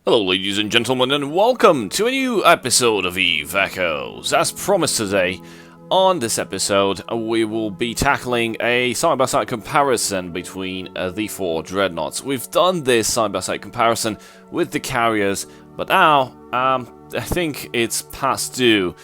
Hello ladies and gentlemen, and welcome to a new episode of Eve Echoes. As promised today, on this episode we will be tackling a side-by-side comparison between the four Dreadnoughts. We've done this side-by-side comparison with the carriers, but now I think it's past due.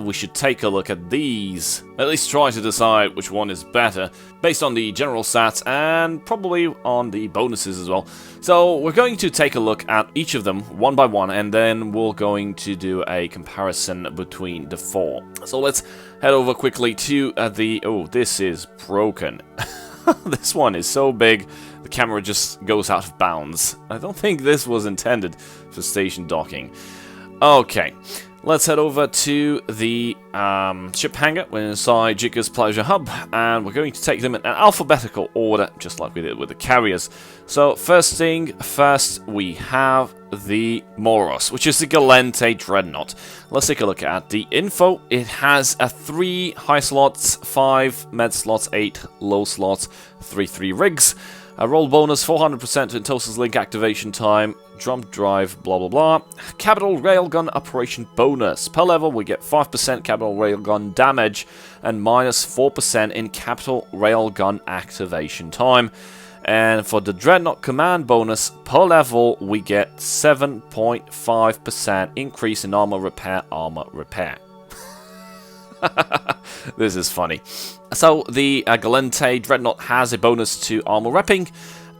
We should take a look at these, at least try to decide which one is better, based on the general stats and probably on the bonuses as well. So we're going to take a look at each of them one by one, and then we're going to do a comparison between the four. So let's head over quickly to oh, this is broken. This one is so big, the camera just goes out of bounds. I don't think this was intended for station docking. Okay. Let's head over to the ship hangar. We're inside Gica's Pleasure Hub, and we're going to take them in an alphabetical order, just like we did with the carriers. So, first thing first, we have the Moros, which is the Galente Dreadnought. Let's take a look at the info. It has 3 high slots, 5 med slots, 8 low slots, 3 rigs. A roll bonus, 400% in total link activation time, drum drive, blah blah blah. Capital Railgun Operation bonus. Per level we get 5% Capital Railgun damage and minus 4% in Capital Railgun activation time. And for the Dreadnought command bonus, per level we get 7.5% increase in armor repair, This is funny. So the Galente Dreadnought has a bonus to armor repping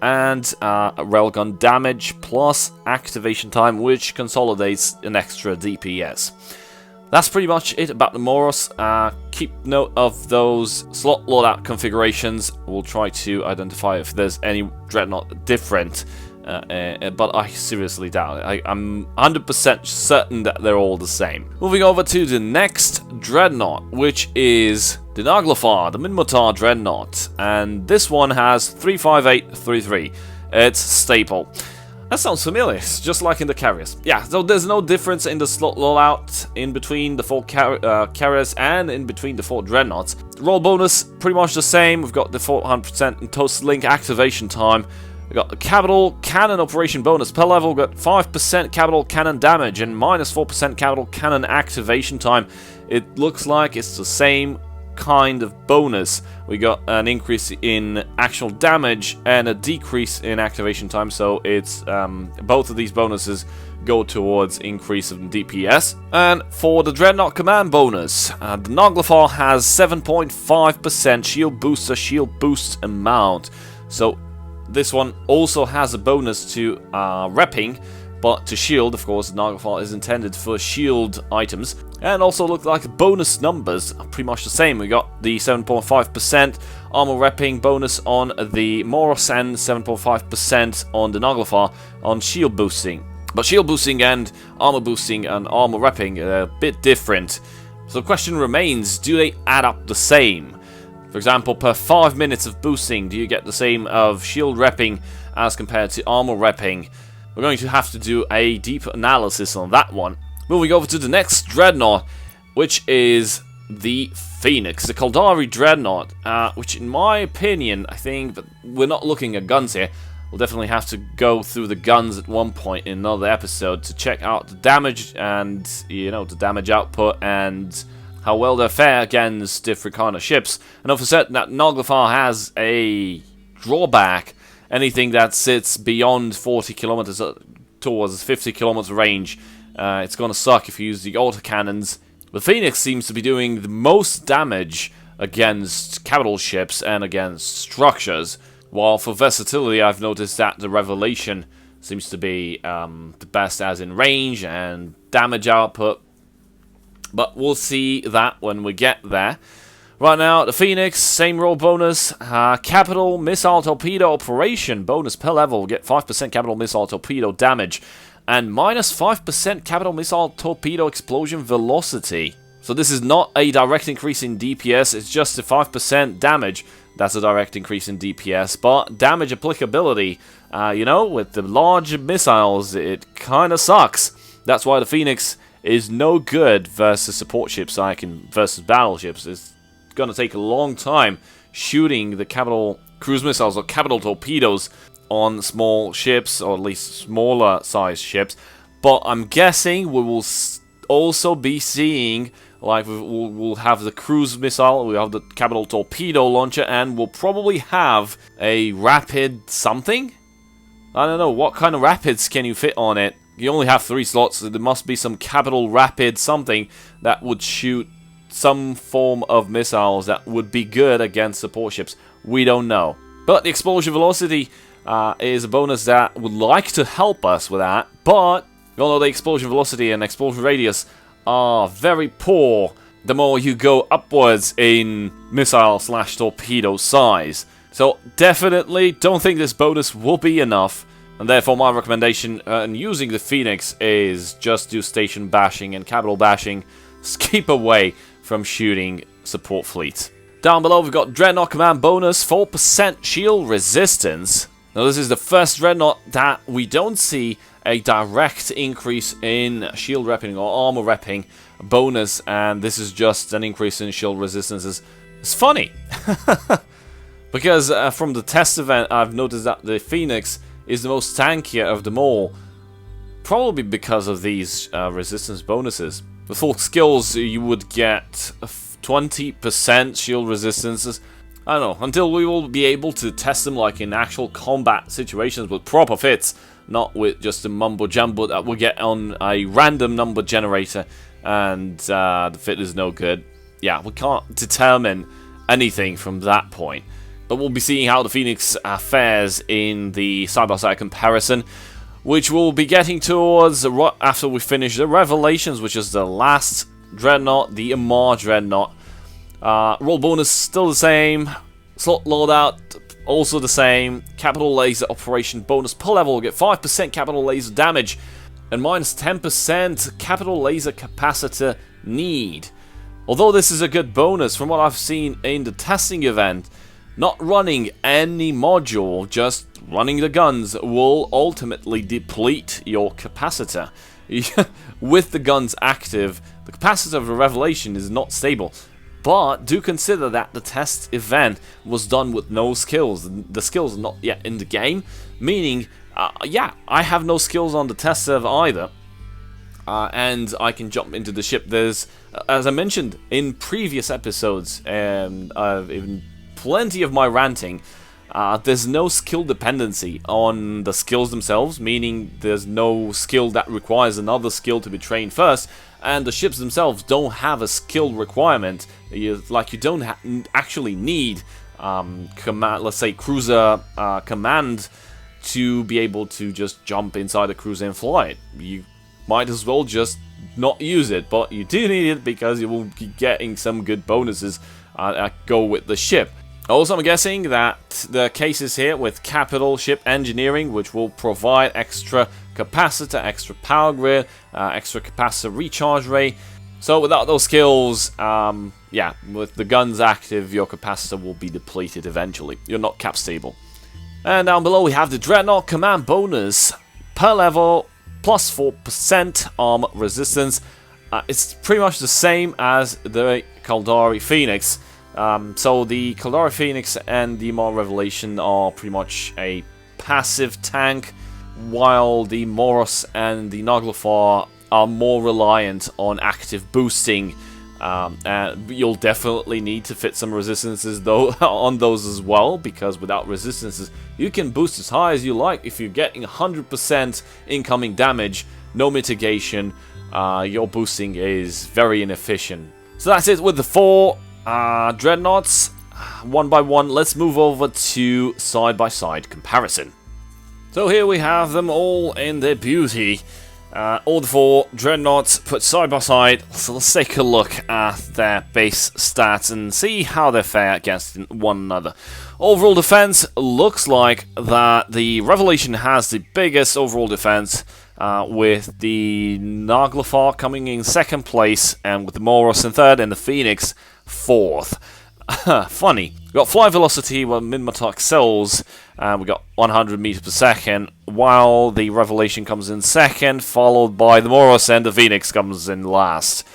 and railgun damage plus activation time, which consolidates an extra DPS. That's pretty much it about the Moros. Keep note of those slot loadout configurations. We'll try to identify if there's any Dreadnought different. But I seriously doubt it. I'm 100% certain that they're all the same. Moving over to the next Dreadnought, which is the Naglfar, the Mmorpg Dreadnought. And this one has 35833. It's staple. That sounds familiar, it's just like in the carriers. Yeah, so there's no difference in the slot rollout in between the 4 carriers and in between the 4 Dreadnoughts. Roll bonus, pretty much the same. We've got the 400% in total link activation time. We got the Capital Cannon Operation bonus. Per level, we got 5% Capital Cannon damage and minus 4% Capital Cannon activation time. It looks like it's the same kind of bonus. We got an increase in actual damage and a decrease in activation time, so it's both of these bonuses go towards increase of DPS. And for the Dreadnought command bonus, the Naglfar has 7.5% shield boost amount. So this one also has a bonus to repping, but to shield, of course, the Naglfar is intended for shield items. And also look like the bonus numbers are pretty much the same. We got the 7.5% armor repping bonus on the Moros and 7.5% on the Naglfar on shield boosting. But shield boosting and armor repping are a bit different. So the question remains, do they add up the same? For example, per 5 minutes of boosting, do you get the same of shield repping as compared to armor repping? We're going to have to do a deep analysis on that one. Moving over to the next Dreadnought, which is the Phoenix, the Caldari Dreadnought, which in my opinion, I think, but we're not looking at guns here. We'll definitely have to go through the guns at one point in another episode to check out the damage and, you know, the damage output and how well they fare against different kind of ships. I know for certain that Naglfar has a drawback. Anything that sits beyond 40 kilometers towards 50 kilometer range, it's gonna suck if you use the autocannons. The Phoenix seems to be doing the most damage against capital ships and against structures, while for versatility I've noticed that the Revelation seems to be the best as in range and damage output. But we'll see that when we get there. Right now, the Phoenix, same roll bonus, Capital Missile Torpedo Operation bonus per level, get 5% Capital Missile Torpedo damage, and minus 5% Capital Missile Torpedo Explosion Velocity. So this is not a direct increase in DPS, it's just a 5% damage. That's a direct increase in DPS, but damage applicability, you know, with the large missiles, it kinda sucks. That's why the Phoenix is no good versus support ships versus battleships. It's gonna take a long time shooting the capital cruise missiles or capital torpedoes on small ships, or at least smaller sized ships. But I'm guessing we will also be seeing, like, we'll have the cruise missile, we'll have the capital torpedo launcher, and we'll probably have a rapid something? I don't know, what kind of rapids can you fit on it? You only have 3 slots, so there must be some capital rapid something that would shoot some form of missiles that would be good against support ships. We don't know. But the explosion velocity is a bonus that would like to help us with that, but we all know the explosion velocity and explosion radius are very poor the more you go upwards in missile/torpedo size. So definitely don't think this bonus will be enough, and therefore my recommendation in using the Phoenix is just do station bashing and capital bashing. Keep away from shooting support fleets. Down below we've got Dreadnought command bonus, 4% shield resistance. Now this is the first Dreadnought that we don't see a direct increase in shield repping or armor repping bonus, and this is just an increase in shield resistances. It's funny, because from the test event I've noticed that the Phoenix is the most tankier of them all, probably because of these resistance bonuses. With full skills you would get 20% shield resistances. I don't know, until we will be able to test them like in actual combat situations with proper fits, not with just a mumbo jumbo that we'll get on a random number generator and the fit is no good. Yeah, we can't determine anything from that point. But we'll be seeing how the Phoenix fares in the side-by-side comparison, which we'll be getting towards after we finish the Revelations, which is the last Dreadnought, the Mmorpg Dreadnought. Roll bonus still the same, slot loadout also the same, capital laser operation bonus per level will get 5% capital laser damage and minus 10% capital laser capacitor need. Although this is a good bonus, from what I've seen in the testing event, not running any module, just running the guns will ultimately deplete your capacitor. With the guns active, the capacitor of the Revelation is not stable. But do consider that the test event was done with no skills. The skills are not yet in the game, meaning, yeah, I have no skills on the test server either. And I can jump into the ship. There's, as I mentioned in previous episodes, and even plenty of my ranting, there's no skill dependency on the skills themselves, meaning there's no skill that requires another skill to be trained first, and the ships themselves don't have a skill requirement. You don't actually need command, let's say cruiser command, to be able to just jump inside a cruiser and fly it. You might as well just not use it, but you do need it because you will be getting some good bonuses that go with the ship. Also, I'm guessing that the case is here with capital ship engineering, which will provide extra capacitor, extra power grid, extra capacitor recharge rate. So without those skills, yeah, with the guns active, your capacitor will be depleted eventually. You're not cap stable. And down below we have the Dreadnought command bonus per level, plus 4% armor resistance. It's pretty much the same as the Caldari Phoenix. So the Caldari Phoenix and the Mmorpg Revelation are pretty much a passive tank, while the Moros and the Naglfar are more reliant on active boosting. And you'll definitely need to fit some resistances though on those as well, because without resistances you can boost as high as you like. If you're getting 100% incoming damage, no mitigation, your boosting is very inefficient. So that's it with the 4 Dreadnoughts. One by one, let's move over to side-by-side comparison. So here we have them all in their beauty. All the 4 Dreadnoughts put side by side, so let's take a look at their base stats and see how they fare against one another. Overall defense looks like that the Revelation has the biggest overall defense, with the Naglfar coming in 2nd place, and with the Moros in 3rd, and the Phoenix 4th. Funny. We've got flight velocity where Minmatar excels, and we got 100 meters per second, while the Revelation comes in 2nd, followed by the Moros, and the Phoenix comes in last.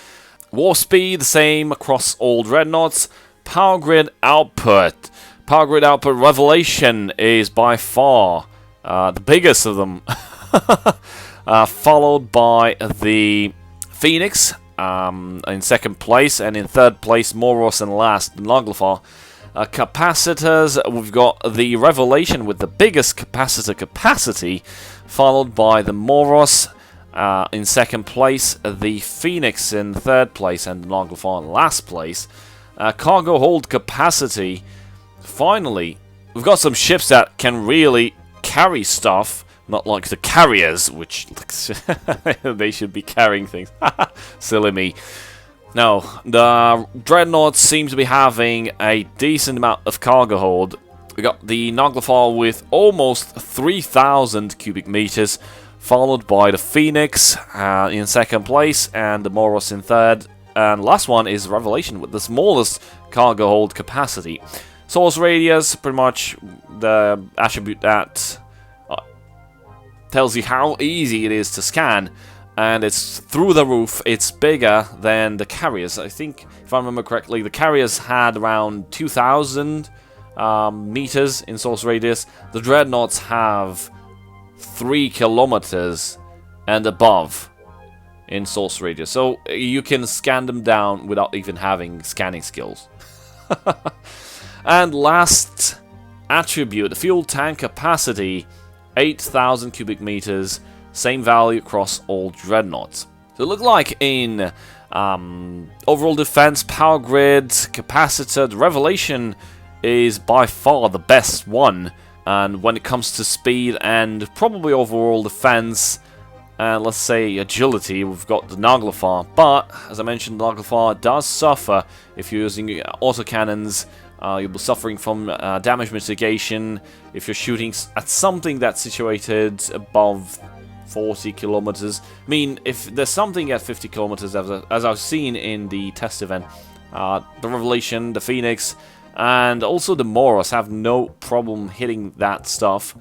Warp speed, the same across all Dreadnoughts. Power grid output. Power grid output Revelation is by far the biggest of them, followed by the Phoenix in second place, and in third place Moros, and last the Naglfar. Capacitors, we've got the Revelation with the biggest capacitor capacity, followed by the Moros in second place, the Phoenix in third place, and the Naglfar in last place. Cargo hold capacity, finally, we've got some ships that can really carry stuff, not like the carriers, which they should be carrying things. Silly me. No, the Dreadnoughts seem to be having a decent amount of cargo hold. We got the Naglfar with almost 3,000 cubic meters, followed by the Phoenix in second place, and the Moros in third. And last one is Revelation with the smallest cargo hold capacity. Source radius, pretty much the attribute that tells you how easy it is to scan, and it's through the roof. It's bigger than the carriers. I think, if I remember correctly, the carriers had around 2,000 meters in source radius. The Dreadnoughts have 3 kilometers and above in source radius, so you can scan them down without even having scanning skills. And last attribute, the fuel tank capacity, 8,000 cubic meters, same value across all Dreadnoughts. So it looks like in overall defense, power grid, capacitor, the Revelation is by far the best one. And when it comes to speed and probably overall defense, and let's say agility, we've got the Naglfar. But as I mentioned, the Naglfar does suffer if you're using autocannons. You'll be suffering from damage mitigation if you're shooting at something that's situated above 40 kilometers. I mean, if there's something at 50 kilometers, as I've seen in the test event, the Revelation, the Phoenix, and also the Moros have no problem hitting that stuff.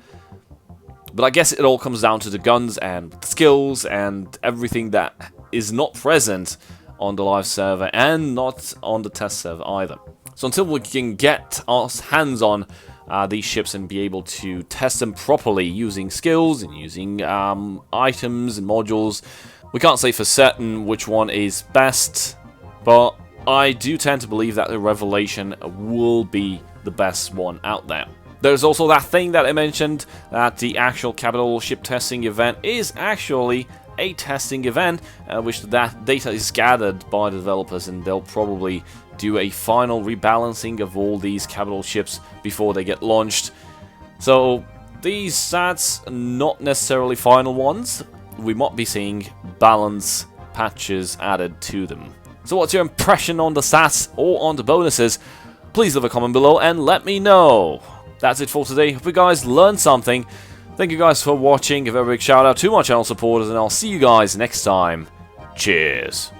But I guess it all comes down to the guns and the skills and everything that is not present on the live server and not on the test server either. So until we can get our hands on these ships and be able to test them properly using skills and using items and modules, we can't say for certain which one is best, but I do tend to believe that the Revelation will be the best one out there. There's also that thing that I mentioned, that the actual capital ship testing event is actually a testing event, which that data is gathered by the developers, and they'll probably do a final rebalancing of all these capital ships before they get launched. So these stats are not necessarily final ones. We might be seeing balance patches added to them. So what's your impression on the stats or on the bonuses? Please leave a comment below and let me know. That's it for today. Hope you guys learned something. Thank you guys for watching. Give a big shout out to my channel supporters, and I'll see you guys next time. Cheers.